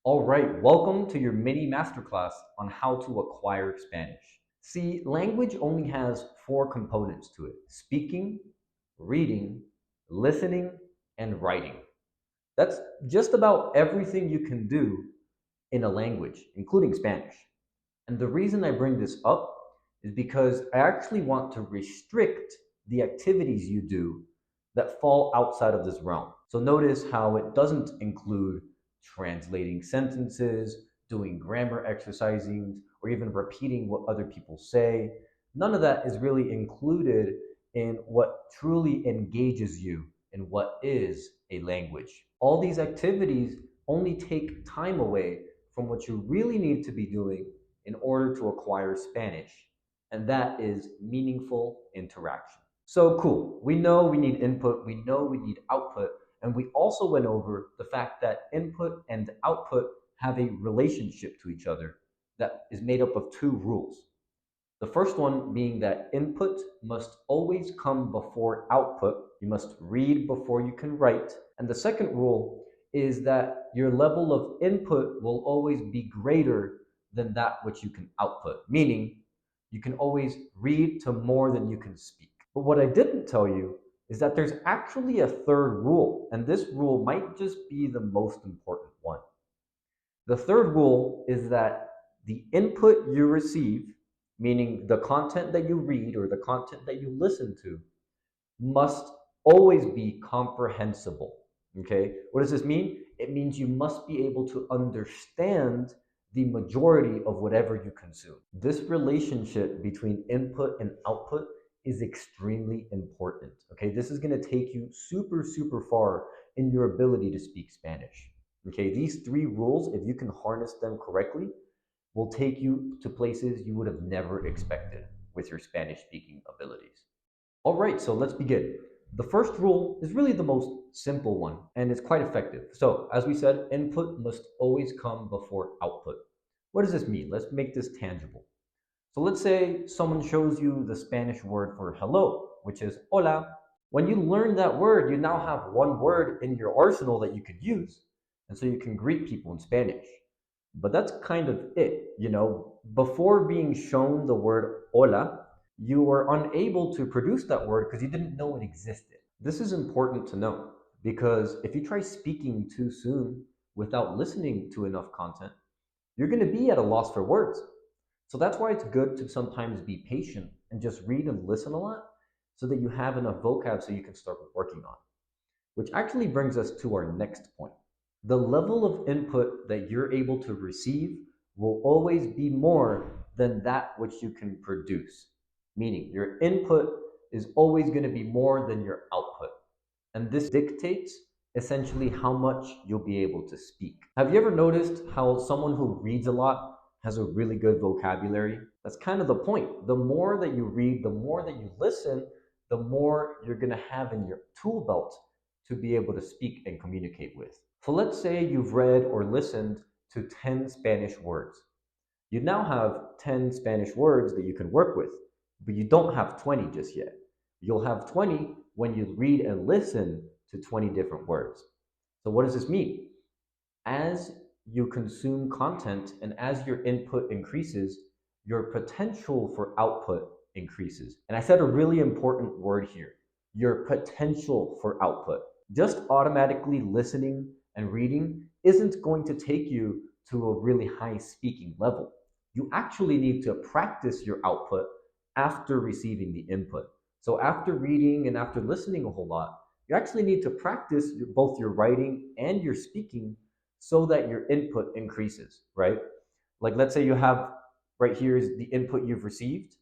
All right, welcome to your mini masterclass on how to acquire Spanish. See, language only has four components to it: speaking, reading, listening, and writing. That's just about everything you can do in a language, including Spanish. And the reason I bring this up is because I actually want to restrict the activities you do that fall outside of this realm. So notice how it doesn't include translating sentences, doing grammar exercising, or even repeating what other people say. None of that is really included in what truly engages you in what is a language. All these activities only take time away from what you really need to be doing in order to acquire Spanish, and that is meaningful interaction. So cool. We know we need input, we know we need output, and we also went over the fact that input and output have a relationship to each other that is made up of two rules. The first one being that input must always come before output. You must read before you can write. And the second rule is that your level of input will always be greater than that which you can output, meaning you can always read to more than you can speak. But what I didn't tell you is that there's actually a third rule, and this rule might just be the most important one. The third rule is that the input you receive, meaning the content that you read or the content that you listen to, must always be comprehensible. Okay? What does this mean? It means you must be able to understand the majority of whatever you consume. This relationship between input and output is extremely important. Okay? This is going to take you super, super far in your ability to speak Spanish. Okay? These three rules, if you can harness them correctly, will take you to places you would have never expected with your Spanish speaking abilities. All right, so let's begin. The first rule is really the most simple one, and it's quite effective. So, as we said, input must always come before output. What does this mean? Let's make this tangible. So, let's say someone shows you the Spanish word for hello, which is hola. When you learn that word, you now have one word in your arsenal that you could use, and so you can greet people in Spanish. But that's kind of it, you know. Before being shown the word hola, you were unable to produce that word because you didn't know it existed. This is important to know because if you try speaking too soon without listening to enough content, you're going to be at a loss for words. So that's why it's good to sometimes be patient and just read and listen a lot so that you have enough vocab so you can start working on. Which actually brings us to our next point. The level of input that you're able to receive will always be more than that which you can produce. Meaning, your input is always going to be more than your output. And this dictates essentially how much you'll be able to speak. Have you ever noticed how someone who reads a lot has a really good vocabulary? That's kind of the point. The more that you read, the more that you listen, the more you're going to have in your tool belt to be able to speak and communicate with. So let's say you've read or listened to 10 Spanish words. You now have 10 Spanish words that you can work with, but you don't have 20 just yet. You'll have 20 when you read and listen to 20 different words. So, what does this mean? As you consume content and as your input increases, your potential for output increases. And I said a really important word here: your potential for output. Just automatically listening and reading isn't going to take you to a really high speaking level. You actually need to practice your output after receiving the input. So after reading and after listening a whole lot, you actually need to practice both your writing and your speaking so that your input increases, right? Like let's say you have right here is the input you've received.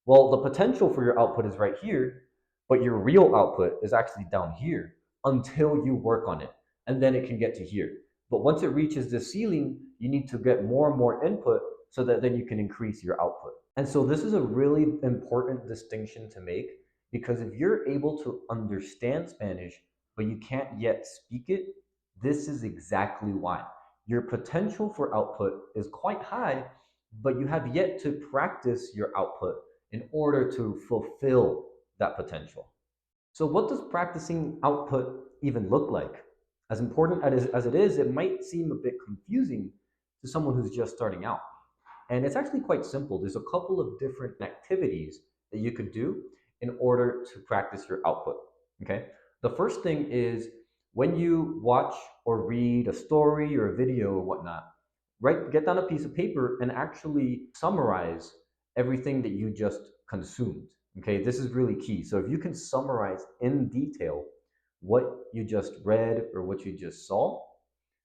Well, the potential for your output is right here, but your real output is actually down here until you work on it. And then it can get to here. But once it reaches the ceiling, you need to get more and more input so that then you can increase your output. And so this is a really important distinction to make because if you're able to understand Spanish, but you can't yet speak it, this is exactly why. Your potential for output is quite high, but you have yet to practice your output in order to fulfill that potential. So, what does practicing output even look like? As important as it is, it might seem a bit confusing to someone who's just starting out. And it's actually quite simple. There's a couple of different activities that you could do in order to practice your output. Okay. The first thing is when you watch or read a story or a video or whatnot, right? Get down a piece of paper and actually summarize everything that you just consumed. Okay. This is really key. So if you can summarize in detail what you just read or what you just saw,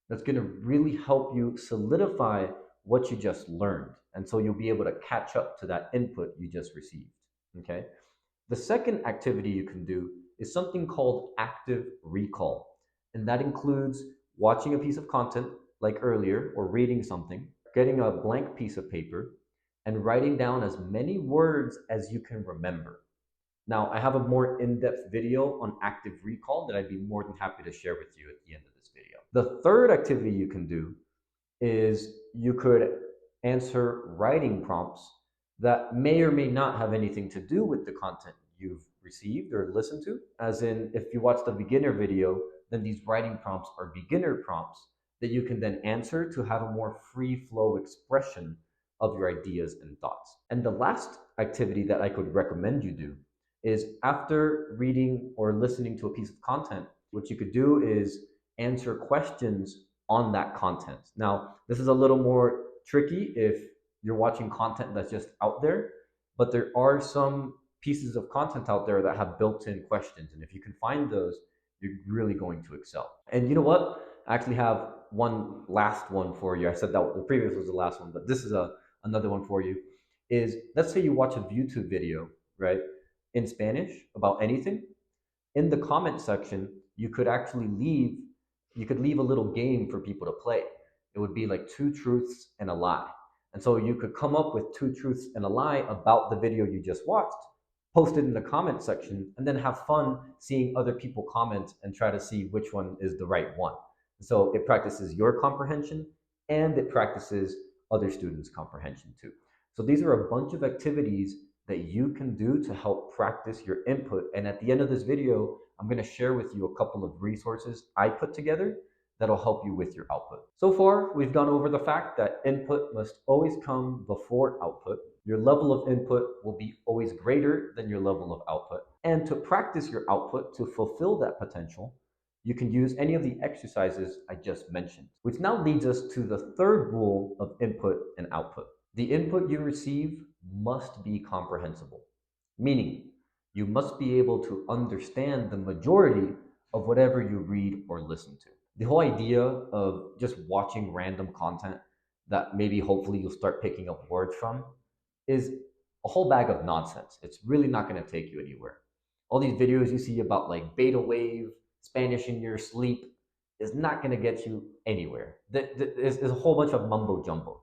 that's going to really help you solidify what you just learned. And so you'll be able to catch up to that input you just received. Okay. The second activity you can do is something called active recall. And that includes watching a piece of content like earlier or reading something, getting a blank piece of paper, and writing down as many words as you can remember. Now, I have a more in-depth video on active recall that I'd be more than happy to share with you at the end of this video. The third activity you can do is you could answer writing prompts that may or may not have anything to do with the content you've received or listened to. As in, if you watch the beginner video, then these writing prompts are beginner prompts that you can then answer to have a more free flow expression of your ideas and thoughts. And the last activity that I could recommend you do is after reading or listening to a piece of content, what you could do is answer questions on that content. Now, this is a little more tricky if you're watching content that's just out there, but there are some pieces of content out there that have built-in questions. And if you can find those, you're really going to excel. And you know what? I actually have one last one for you. I said that the previous was the last one, but this is another one for you. Is let's say you watch a YouTube video, right, in Spanish about anything. In the comment section, you could actually leave a little game for people to play. It would be like two truths and a lie. And so you could come up with two truths and a lie about the video you just watched, post it in the comment section, and then have fun seeing other people comment and try to see which one is the right one. So it practices your comprehension and it practices other students' comprehension too. So these are a bunch of activities that you can do to help practice your input. And at the end of this video, I'm going to share with you a couple of resources I put together that'll help you with your output. So far, we've gone over the fact that input must always come before output. Your level of input will be always greater than your level of output. And to practice your output, to fulfill that potential, you can use any of the exercises I just mentioned, which now leads us to the third rule of input and output. The input you receive must be comprehensible, meaning you must be able to understand the majority of whatever you read or listen to. The whole idea of just watching random content that maybe hopefully you'll start picking up words from is a whole bag of nonsense. It's really not going to take you anywhere. All these videos you see about like beta wave, Spanish in your sleep is not going to get you anywhere. There's a whole bunch of mumbo jumbo.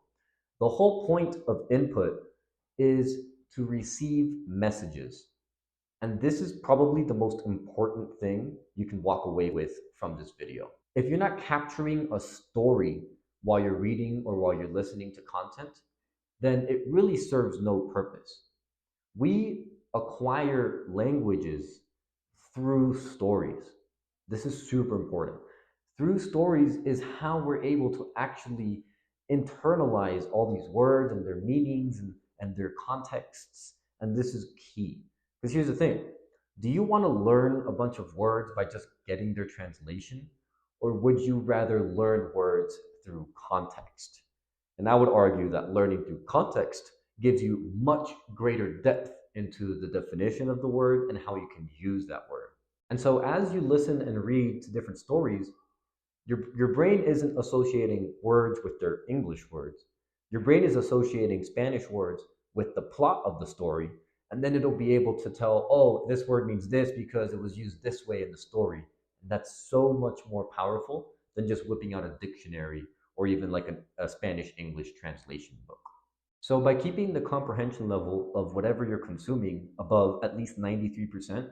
The whole point of input is to receive messages. And this is probably the most important thing you can walk away with from this video. If you're not capturing a story while you're reading or while you're listening to content, then it really serves no purpose. We acquire languages through stories. This is super important. Through stories is how we're able to actually internalize all these words and their meanings and their contexts. And this is key. Because here's the thing, do you want to learn a bunch of words by just getting their translation? Or would you rather learn words through context? And I would argue that learning through context gives you much greater depth into the definition of the word and how you can use that word. And so as you listen and read to different stories, your brain isn't associating words with their English words. Your brain is associating Spanish words with the plot of the story, and then it'll be able to tell, oh, this word means this because it was used this way in the story. And that's so much more powerful than just whipping out a dictionary or even like a Spanish English translation book. So by keeping the comprehension level of whatever you're consuming above at least 93%,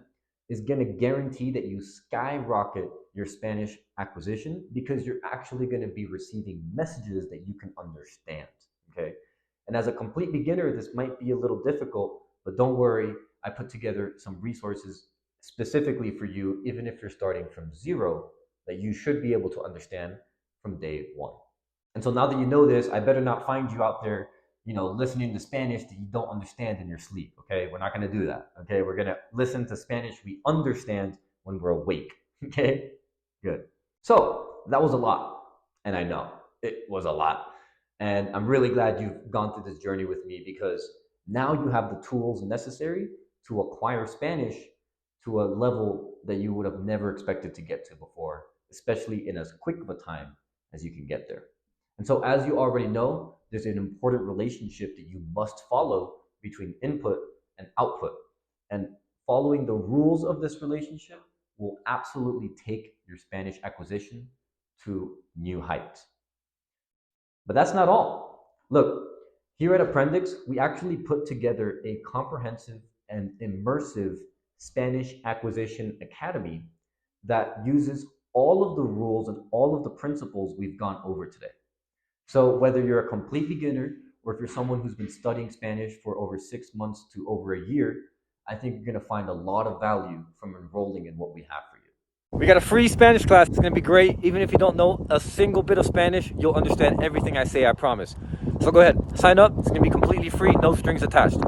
is going to guarantee that you skyrocket your Spanish acquisition because you're actually going to be receiving messages that you can understand. Okay. And as a complete beginner, this might be a little difficult, but don't worry. I put together some resources specifically for you, even if you're starting from zero, that you should be able to understand from day one. And so now that you know this, I better not find you out there, listening to Spanish that you don't understand in your sleep. Okay, we're not going to do that. Okay, we're going to listen to Spanish we understand when we're awake. Okay, good. So that was a lot, and I know it was a lot. And I'm really glad you've gone through this journey with me, because now you have the tools necessary to acquire Spanish to a level that you would have never expected to get to before, especially in as quick of a time as you can get there. And so, as you already know, there's an important relationship that you must follow between input and output. And following the rules of this relationship will absolutely take your Spanish acquisition to new heights. But that's not all. Look, here at Apprendix, we actually put together a comprehensive and immersive Spanish Acquisition Academy that uses all of the rules and all of the principles we've gone over today. So, whether you're a complete beginner or if you're someone who's been studying Spanish for over 6 months to over a year, I think you're going to find a lot of value from enrolling in what we have for you. We got a free Spanish class. It's going to be great. Even if you don't know a single bit of Spanish, you'll understand everything I say, I promise. So go ahead, sign up. It's going to be completely free, no strings attached.